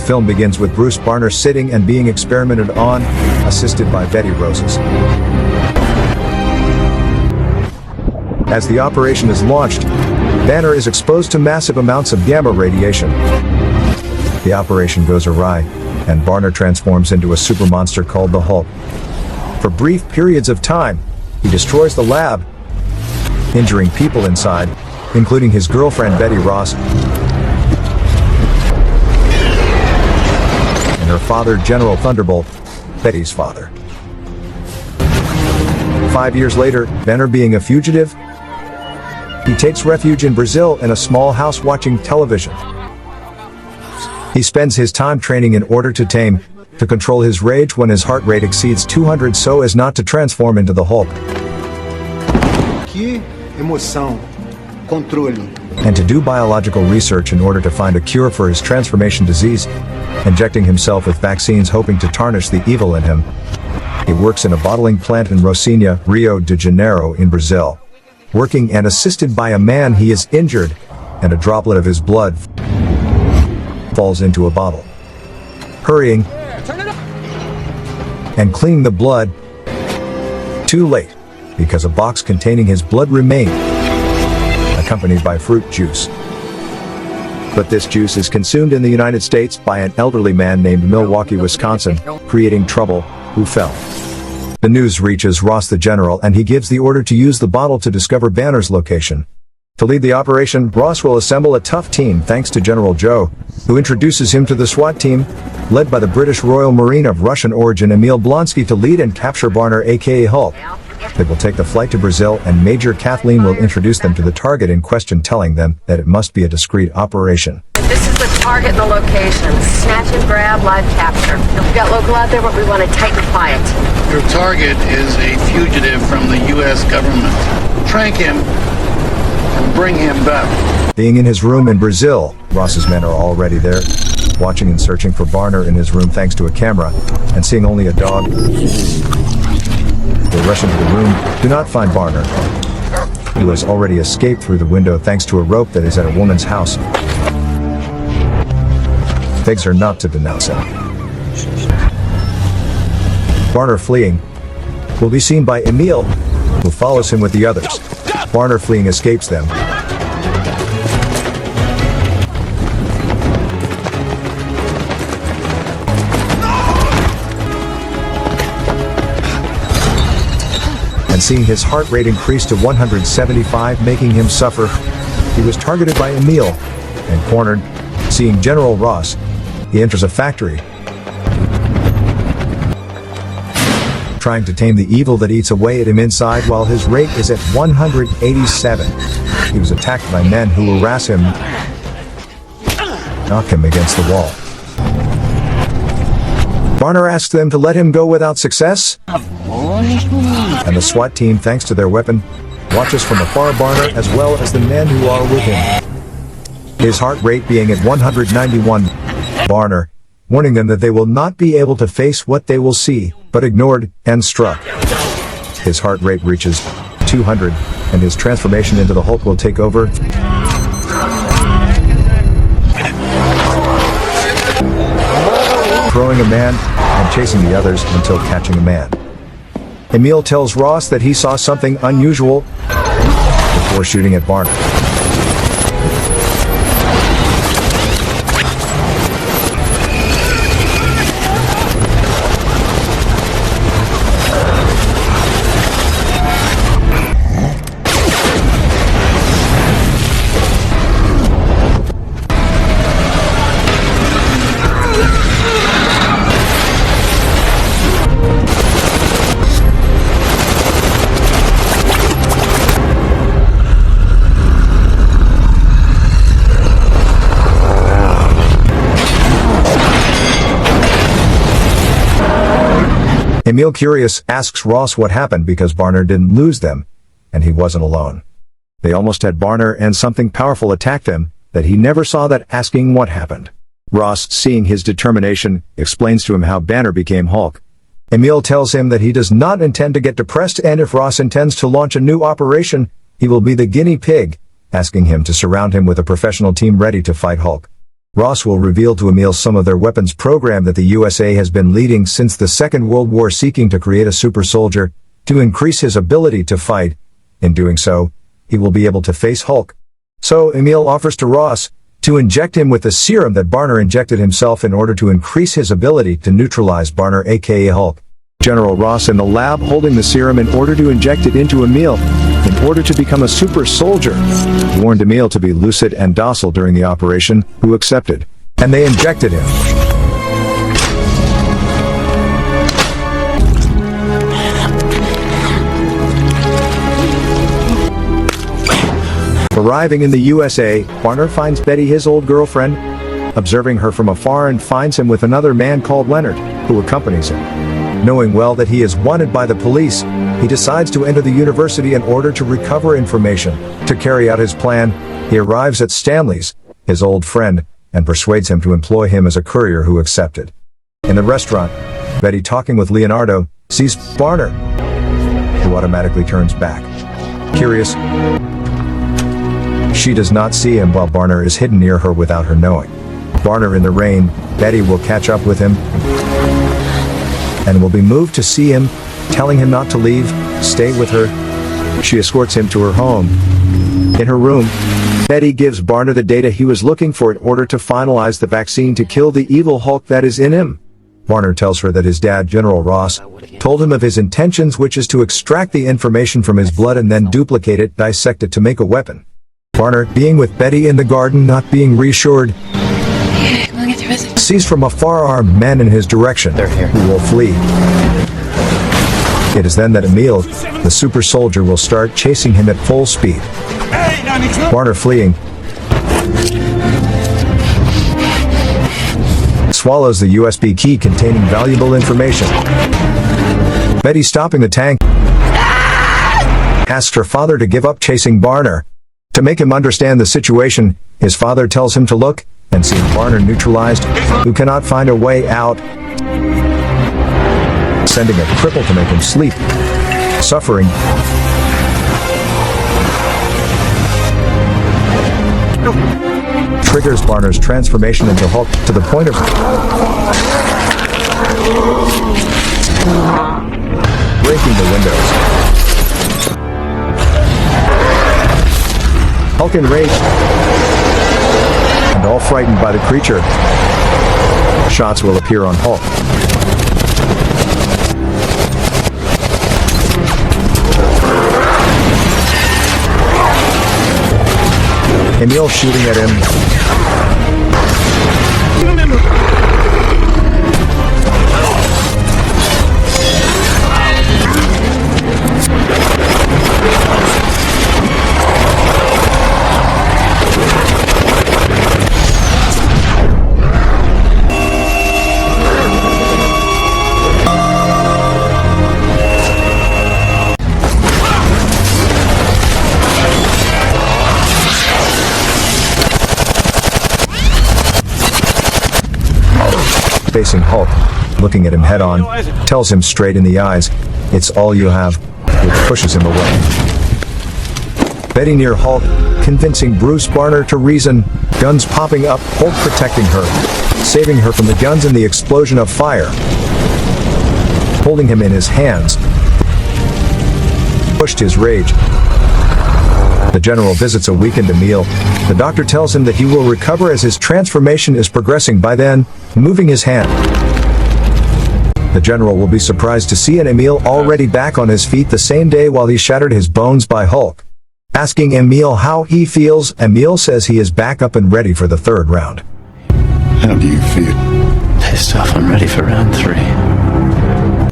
film begins with Bruce Banner sitting and being experimented on, assisted by Betty Roses. As the operation is launched, Banner is exposed to massive amounts of gamma radiation. The operation goes awry, and Banner transforms into a super monster called the Hulk. For brief periods of time, he destroys the lab, injuring people inside, including his girlfriend Betty Ross, and her father, General Thunderbolt, Betty's father. 5 years later, Banner being a fugitive, he takes refuge in Brazil in a small house watching television. He spends his time training in order to control his rage when his heart rate exceeds 200 so as not to transform into the Hulk. Que emoção, controle. And to do biological research in order to find a cure for his transformation disease, injecting himself with vaccines hoping to tarnish the evil in him. He works in a bottling plant in Rocinha, Rio de Janeiro in Brazil. Working and assisted by a man he is injured, and a droplet of his blood falls into a bottle. Hurrying and cleaning the blood. Too late, because a box containing his blood remained, accompanied by fruit juice. But this juice is consumed in the United States by an elderly man named Milwaukee, Wisconsin, creating trouble, who fell. The news reaches Ross the General and he gives the order to use the bottle to discover Banner's location. To lead the operation, Ross will assemble a tough team thanks to General Joe, who introduces him to the SWAT team, led by the British Royal Marine of Russian origin Emil Blonsky to lead and capture Banner aka Hulk. They will take the flight to Brazil and Major Kathleen will introduce them to the target in question, telling them that it must be a discreet operation. This is the target and the location. Snatch and grab, live capture. We've got local out there, but we want to tighten quiet. Your target is a fugitive from the U.S. government. Trank him and bring him back. Being in his room in Brazil, Ross's men are already there, watching and searching for Banner in his room thanks to a camera, and seeing only a dog. They rush into the room, do not find Banner, who has already escaped through the window thanks to a rope that is at a woman's house. Begs her not to denounce him. Banner fleeing will be seen by Emil, who follows him with the others. Banner fleeing escapes them. And seeing his heart rate increase to 175, making him suffer, he was targeted by Emil and cornered. Seeing General Ross, he enters a factory, trying to tame the evil that eats away at him inside while his rate is at 187. He was attacked by men who harass him, knock him against the wall. Banner asks them to let him go without success, and the SWAT team, thanks to their weapon, watches from afar Banner as well as the men who are with him. His heart rate being at 191, Banner, warning them that they will not be able to face what they will see, but ignored and struck. His heart rate reaches 200, and his transformation into the Hulk will take over. Throwing a man and chasing the others until catching a man. Emil tells Ross that he saw something unusual before shooting at Banner. Emil, curious, asks Ross what happened because Banner didn't lose them, and he wasn't alone. They almost had Banner and something powerful attacked him, that he never saw that, asking what happened. Ross, seeing his determination, explains to him how Banner became Hulk. Emil tells him that he does not intend to get depressed and if Ross intends to launch a new operation, he will be the guinea pig, asking him to surround him with a professional team ready to fight Hulk. Ross will reveal to Emil some of their weapons program that the USA has been leading since the Second World War, seeking to create a super soldier to increase his ability to fight. In doing so, he will be able to face Hulk. So Emil offers to Ross to inject him with the serum that Barner injected himself in order to increase his ability to neutralize Barner, aka Hulk. General Ross in the lab holding the serum in order to inject it into Emil in order to become a super soldier. He warned Emil to be lucid and docile during the operation, who accepted. And they injected him. Arriving in the USA, Barner finds Betty, his old girlfriend, observing her from afar, and finds him with another man called Leonard, who accompanies him. Knowing well that he is wanted by the police, he decides to enter the university in order to recover information. To carry out his plan, he arrives at Stanley's, his old friend, and persuades him to employ him as a courier, who accepted. In the restaurant, Betty, talking with Leonardo, sees Barner, who automatically turns back. Curious, she does not see him while Barner is hidden near her without her knowing. Barner in the rain, Betty will catch up with him and will be moved to see him, telling him not to leave, stay with her. She escorts him to her home. In her room, Betty gives Barner the data he was looking for in order to finalize the vaccine to kill the evil Hulk that is in him. Barner tells her that his dad, General Ross, told him of his intentions, which is to extract the information from his blood and then duplicate it, dissect it to make a weapon. Barner, being with Betty in the garden, not being reassured, sees from afar armed men in his direction, who will flee. It is then that Emil, the super soldier, will start chasing him at full speed. Barner, fleeing, swallows the USB key containing valuable information. Betty, stopping the tank, asks her father to give up chasing Barner. To make him understand the situation, his father tells him to look, and seeing Barner neutralized, who cannot find a way out, sending a cripple to make him sleep, suffering. Triggers Barner's transformation into Hulk to the point of breaking the windows. Hulk enraged and all frightened by the creature. Shots will appear on Hulk. Emil shooting at him. Facing Hulk, looking at him head on, tells him straight in the eyes, "It's all you have," which pushes him away. Betty near Hulk, convincing Bruce Barner to reason, guns popping up, Hulk protecting her, saving her from the guns and the explosion of fire. Holding him in his hands, pushed his rage. The general visits a weakened Emil. The doctor tells him that he will recover as his transformation is progressing. By then, moving his hand. The general will be surprised to see an Emil already back on his feet the same day while he shattered his bones by Hulk. Asking Emil how he feels, Emil says he is back up and ready for the third round. How do you feel? Pissed off, I'm ready for round 3.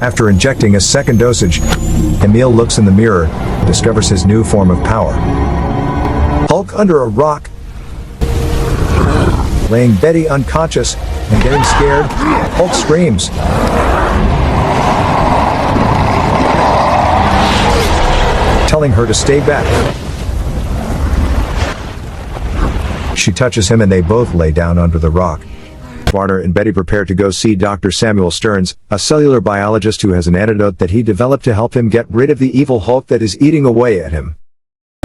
After injecting a second dosage, Emil looks in the mirror, discovers his new form of power. Hulk under a rock, laying Betty unconscious and getting scared, Hulk screams. Telling her to stay back. She touches him and they both lay down under the rock. Barner and Betty prepare to go see Dr. Samuel Stearns, a cellular biologist who has an antidote that he developed to help him get rid of the evil Hulk that is eating away at him.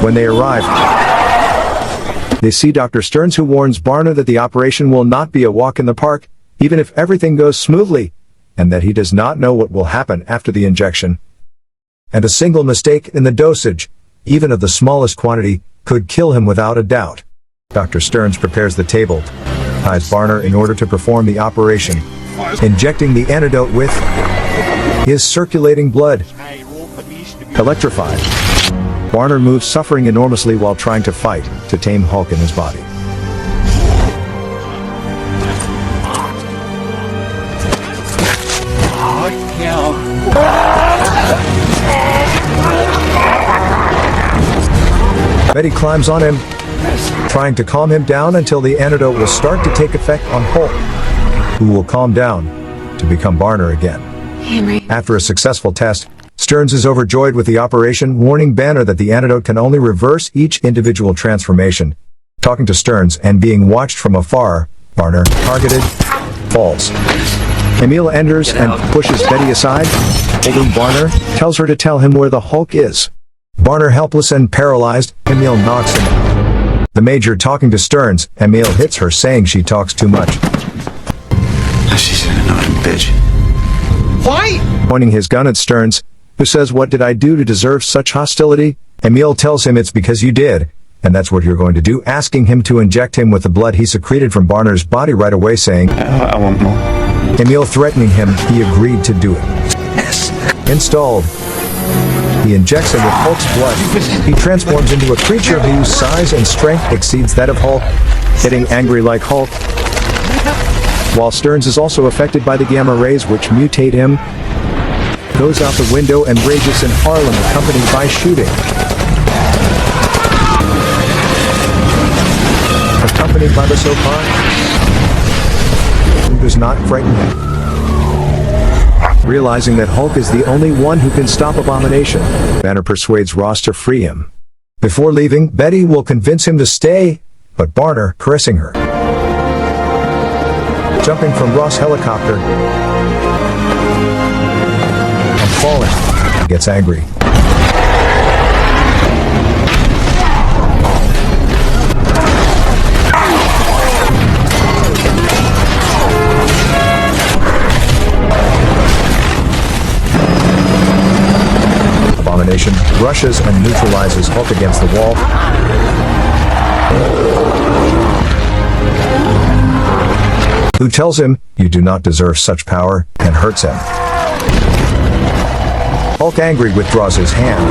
When they arrive, They see Dr. Stearns, who warns Barner that the operation will not be a walk in the park, even if everything goes smoothly, and that he does not know what will happen after the injection. And a single mistake in the dosage, even of the smallest quantity, could kill him without a doubt. Dr. Stearns prepares the table, ties Barner in order to perform the operation, injecting the antidote with his circulating blood. Electrified, Barner moves, suffering enormously while trying to fight to tame Hulk in his body. Betty climbs on him, trying to calm him down until the antidote will start to take effect on Hulk, who will calm down to become Barner again. Henry. After a successful test, Stearns is overjoyed with the operation, warning Banner that the antidote can only reverse each individual transformation. Talking to Stearns and being watched from afar, Barner, targeted, falls. Emil enters and pushes Betty aside, holding Barner, tells her to tell him where the Hulk is. Barner, helpless and paralyzed, Emil knocks him. The Major talking to Stearns, Emil hits her, saying she talks too much. She's an annoying bitch. Pointing his gun at Stearns, who says, "What did I do to deserve such hostility?" Emil tells him it's because you did, and that's what you're going to do, asking him to inject him with the blood he secreted from Barner's body right away, saying, I want more. Emil threatening him, he agreed to do it. Yes. Installed. He injects him with Hulk's blood. He transforms into a creature whose size and strength exceeds that of Hulk, getting angry like Hulk. While Stearns is also affected by the gamma rays which mutate him, goes out the window and rages in Harlem, accompanied by shooting. Accompanied by the soap who does not frighten him. Realizing that Hulk is the only one who can stop Abomination, Banner persuades Ross to free him. Before leaving, Betty will convince him to stay, but Barner, caressing her. Jumping from Ross' helicopter and falling, he gets angry. Abomination rushes and neutralizes Hulk against the wall. Who tells him, "You do not deserve such power," and hurts him. Hulk, angry, withdraws his hand,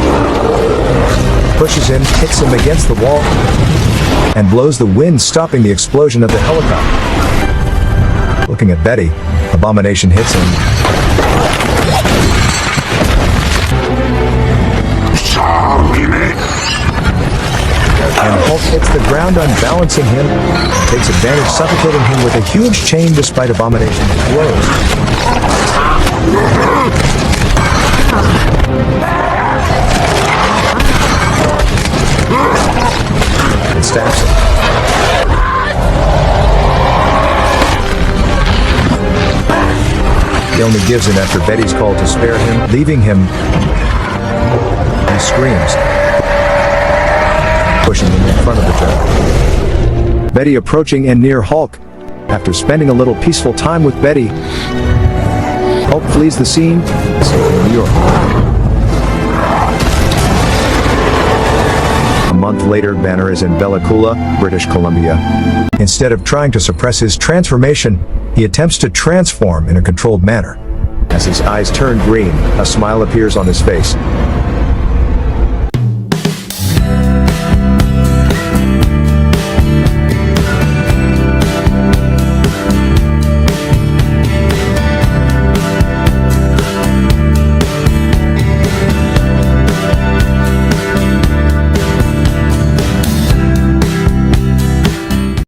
pushes him, hits him against the wall, and blows the wind, stopping the explosion of the helicopter. Looking at Betty, Abomination hits him. And Hulk hits the ground, unbalancing him, takes advantage, suffocating him with a huge chain despite Abomination's blows. And stabs him. He only gives in after Betty's call to spare him, leaving him. He screams, pushing him in front of the truck. Betty approaching and near Hulk. After spending a little peaceful time with Betty, Hulk flees the scene, escaping New York. A month later, Banner is in Bella Coola, British Columbia. Instead of trying to suppress his transformation, he attempts to transform in a controlled manner. As his eyes turn green, a smile appears on his face.